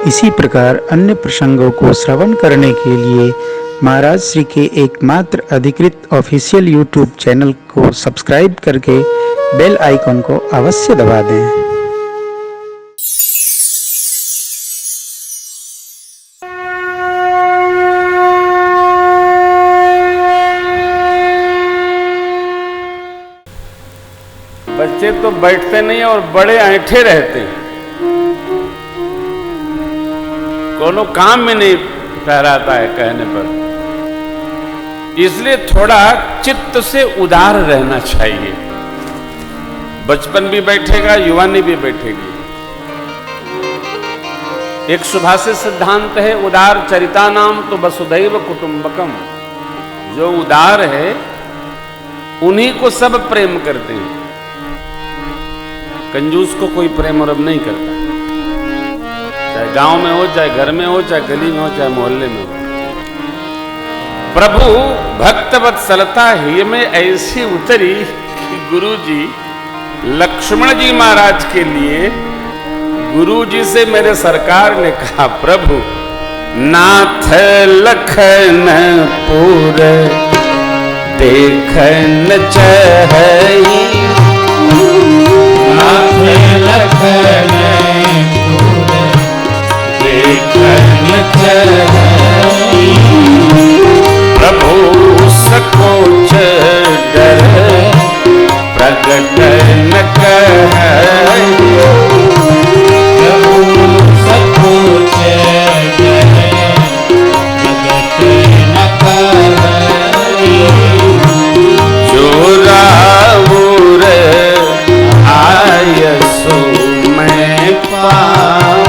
इसी प्रकार अन्य प्रसंगों को श्रवण करने के लिए महाराज श्री के एकमात्र अधिकृत ऑफिशियल यूट्यूब चैनल को सब्सक्राइब करके बेल आइकन को अवश्य दबा दें। बच्चे तो बैठते नहीं और बड़े ऐंठे रहते हैं, कोनो काम में नहीं ठहराता है कहने पर। इसलिए थोड़ा चित्त से उदार रहना चाहिए। बचपन भी बैठेगा, युवानी भी बैठेगी। एक सुभाषित सिद्धांत है, उदार चरिता नाम तो वसुधैव कुटुंबकम। जो उदार है उन्हीं को सब प्रेम करते हैं, कंजूस को कोई प्रेम और अब नहीं करता। चाहे गांव में हो, चाहे घर में हो, चाहे गली में हो, चाहे मोहल्ले में हो। प्रभु भक्त वत्सलता ही में ऐसी उतरी कि गुरुजी लक्ष्मण जी महाराज के लिए गुरुजी से मेरे सरकार ने कहा, प्रभु नाथ लखनपुर देखन चाही, नाथ लखनपुर देखन चाही, प्रभु सकोच डर प्रगट न कहि, प्रभु सकोच डर प्रगट न कहि, जो राउर आयसु मैं पाऊं,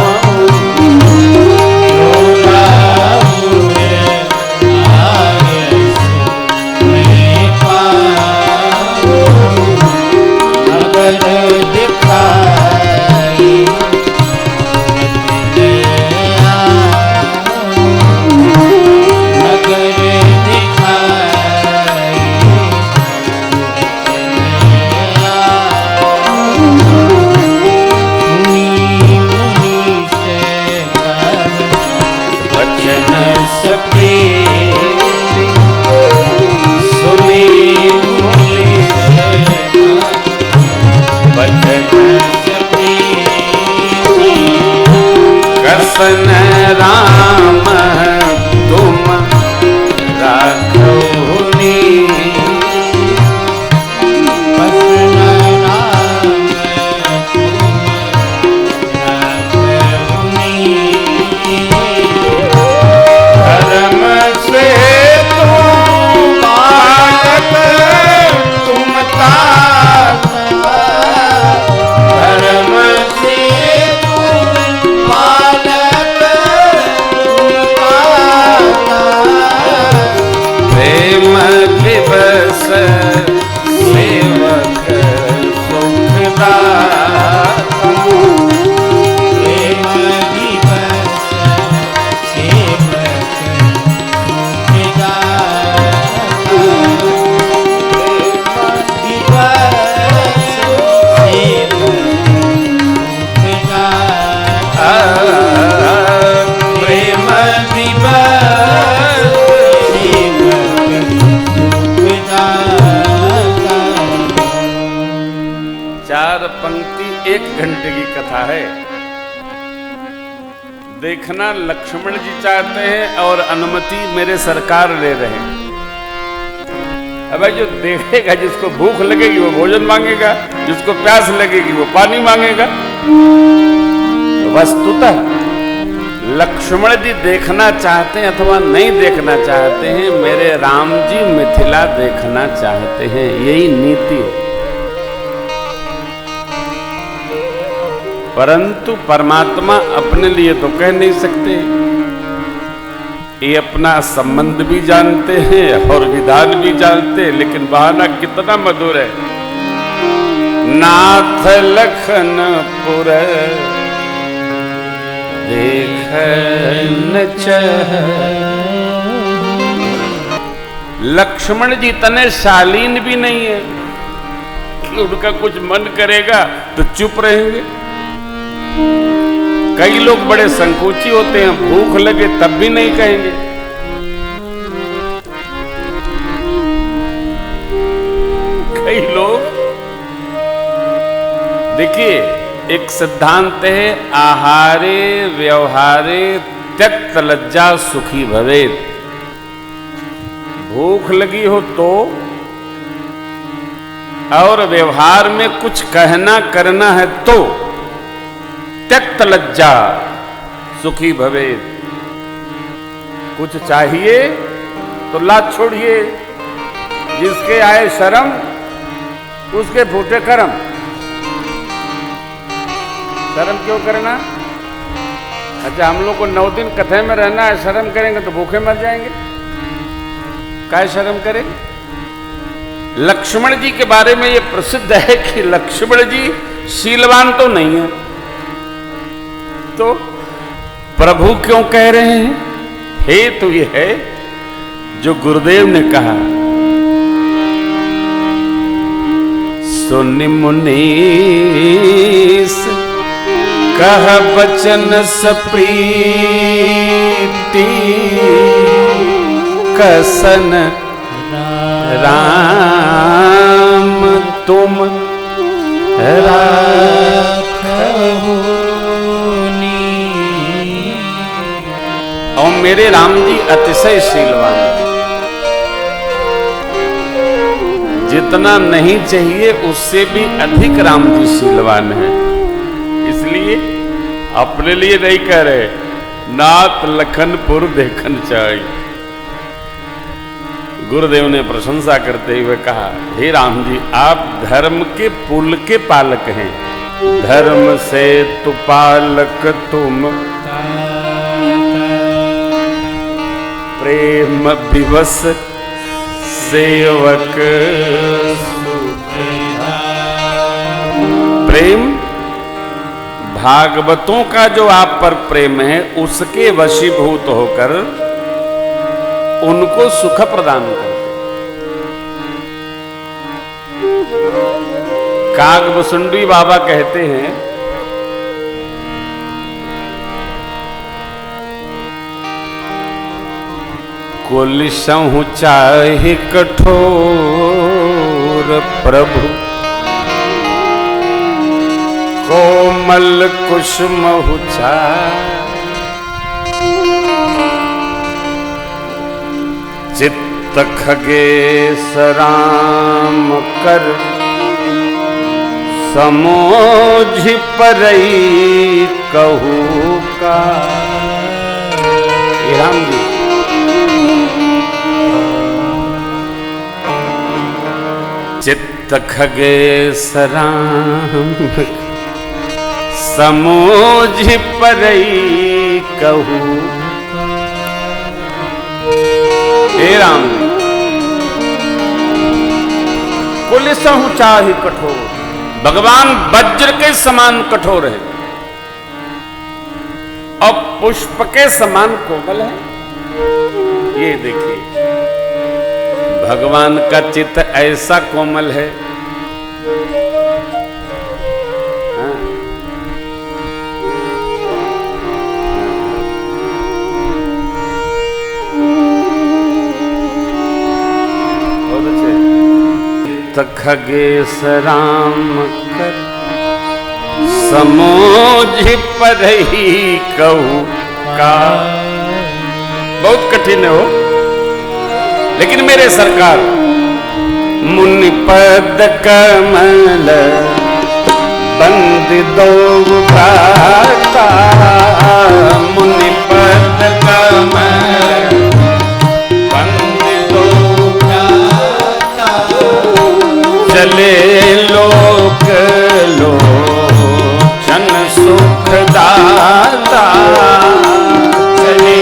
राम तुम राघवनी, बसन राम तुम राघवनी, धर्म से तुम बालक तुम तात, धर्म से दिवस सेवक सुखदाता, प्रेम दिवस सेवक सुखदाता, प्रेम दिवस पंक्ति 1 घंटे की कथा है। देखना लक्ष्मण जी चाहते हैं और अनुमति मेरे सरकार ले रहे हैं। अब जो देखेगा, जिसको भूख लगेगी वो भोजन मांगेगा, जिसको प्यास लगेगी वो पानी मांगेगा। तो वस्तुतः लक्ष्मण जी देखना चाहते हैं अथवा नहीं देखना चाहते हैं, मेरे राम जी मिथिला देखना चाहते हैं। यही नीति है। परंतु परमात्मा अपने लिए तो कह नहीं सकते। ये अपना संबंध भी जानते हैं और विधान भी जानते हैं, लेकिन बहाना कितना मधुर है। नाथ लखनपुर देखन चाही। लक्ष्मण जी तने शालीन भी नहीं है कि उनका कुछ मन करेगा तो चुप रहेंगे। कई लोग बड़े संकोची होते हैं, भूख लगे तब भी नहीं कहेंगे। कई लोग, देखिए एक सिद्धांत है, आहारे व्यवहारे त्यक्त लज्जा सुखी भवेत्। भूख लगी हो तो और व्यवहार में कुछ कहना करना है तो त्यक्त लज्जा सुखी भवेत्। कुछ चाहिए तो लाज छोड़िए, जिसके आए शर्म उसके फूटे कर्म। शर्म क्यों करना? अच्छा, हम लोग को 9 दिन कथे में रहना है, शर्म करेंगे तो भूखे मर जाएंगे। क्या शर्म करें? लक्ष्मण जी के बारे में ये प्रसिद्ध है कि लक्ष्मण जी शीलवान तो नहीं है, तो प्रभु क्यों कह रहे हैं? हेतु ये है जो गुरुदेव ने कहा, सुनि मुनीस कह बचन सप्रीति, कसन राम तुम राखहु नीर। और मेरे राम जी अतिशय शीलवान, जितना नहीं चाहिए उससे भी अधिक राम जी शीलवान है। इसलिए अपने लिए नहीं कह रहे, नाथ लखनपुर देखन चाहिए। गुरुदेव ने प्रशंसा करते हुए कहा, हे राम जी, आप धर्म के पुल के पालक हैं। धर्म से तु पालक तुम, प्रेम विवश सेवक। प्रेम, भागवतों का जो आप पर प्रेम है उसके वशीभूत होकर उनको सुख प्रदान करते। कागभुसुंडी बाबा कहते हैं, कुलिसहु चाहे कठोर प्रभु, कोमल कुसुमहु चाहे। चित्त खगेश राम कर, समोझ परई कहू का। राम जी, चित्त खगेश राम समोझ परई कहू। हे राम, कुलिसहु चाहे कठोर, भगवान वज्र के समान कठोर है और पुष्प के समान कोमल है। ये देखिए, भगवान का चित्त ऐसा कोमल है। खगेश राम कर, समोझ परही कहू का। बहुत कठिन है हो, लेकिन मेरे सरकार मुनि पद कमल बंद दो भ्राता। मुनि पद कमल बंद दो भ्राता, चले लोक लोचन सुखदाता। चले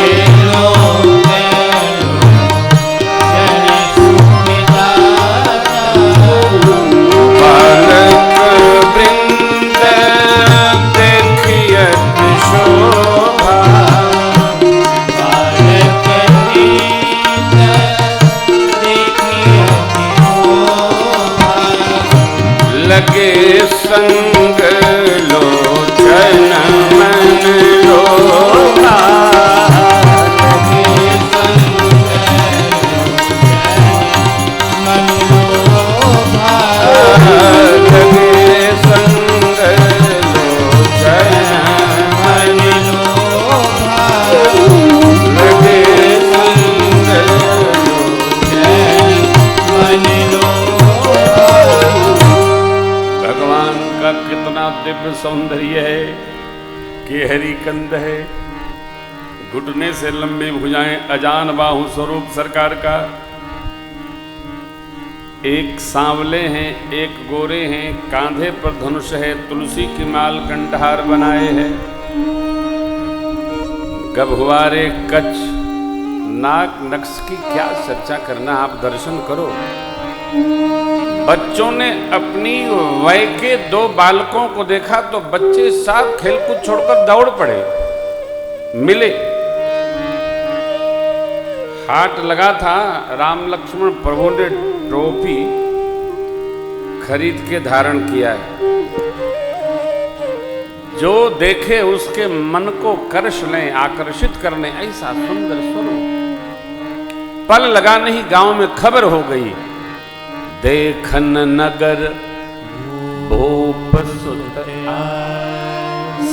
लगे संग लोचन मन गहरी कंध है, घुटने से लंबी भुजाएं, अजान बाहु स्वरूप सरकार का। एक सांवले हैं, एक गोरे हैं, कांधे पर धनुष है, तुलसी की माल कंठहार बनाए है। गभुआरे कच्छ नाक नक्श की क्या चर्चा करना, आप दर्शन करो। बच्चों ने अपनी वय के 2 बालकों को देखा तो बच्चे साथ खेलकूद छोड़कर दौड़ पड़े, मिले। हाट लगा था, राम लक्ष्मण प्रभु ने ट्रॉफी खरीद के धारण किया है। जो देखे उसके मन को कर्ष लें, आकर्षित करने ऐसा सुंदर स्वरूप। पल लगा नहीं, गांव में खबर हो गई, देखन नगर भूप सुत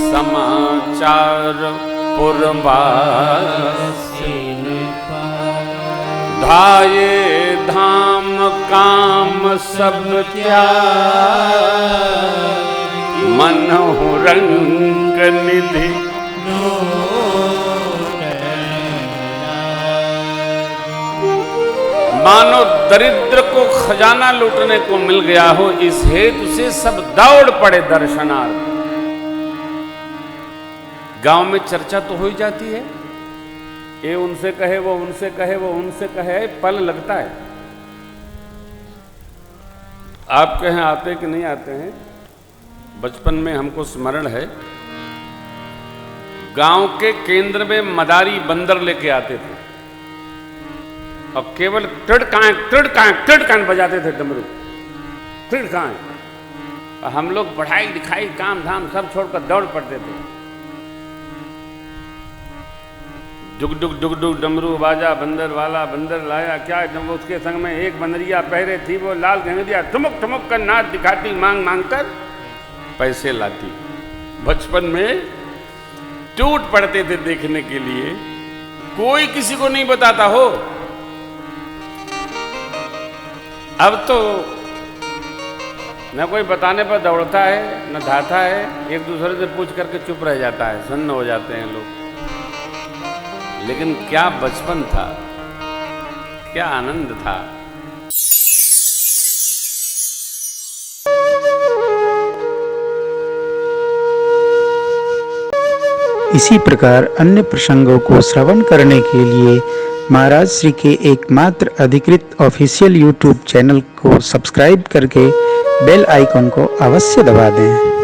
समाचार पुरवासी, धाये धाम काम सब त्याग, मनहु रंग निधि मानो दरिद्र को खजाना लूटने को मिल गया हो, इस हेतु से सब दौड़ पड़े दर्शनार्थ। गांव में चर्चा तो हो ही जाती है, ये उनसे कहे, वो उनसे कहे, वो उनसे कहे, पल लगता है। आप कहें आते कि नहीं आते हैं? बचपन में हमको स्मरण है, गांव के केंद्र में मदारी बंदर लेके आते थे और केवल टिड़काएं बजाते थे डमरू, टिड़काएं। और हम लोग पढ़ाई लिखाई काम धाम सब छोड़कर दौड़ पड़ते थे। जुग डुग जुग डुग डमरू बाजा, बंदर वाला बंदर लाया क्या। जब उसके संग में एक बंदरिया पहरे थी, वो लाल घंगरिया ठुमक ठुमक कर नाच दिखाती, मांग मांग कर पैसे लाती। बचपन में टूट पड़ते थे देखने के लिए, कोई किसी को नहीं बताता हो। अब तो न कोई बताने पर दौड़ता है, न धाता है, एक दूसरे से पूछ करके चुप रह जाता है, सन्न हो जाते हैं लोग। लेकिन क्या बचपन था, क्या आनंद था। इसी प्रकार अन्य प्रसंगों को श्रवण करने के लिए महाराज श्री के एकमात्र अधिकृत ऑफिशियल यूट्यूब चैनल को सब्सक्राइब करके बेल आइकन को अवश्य दबा दें।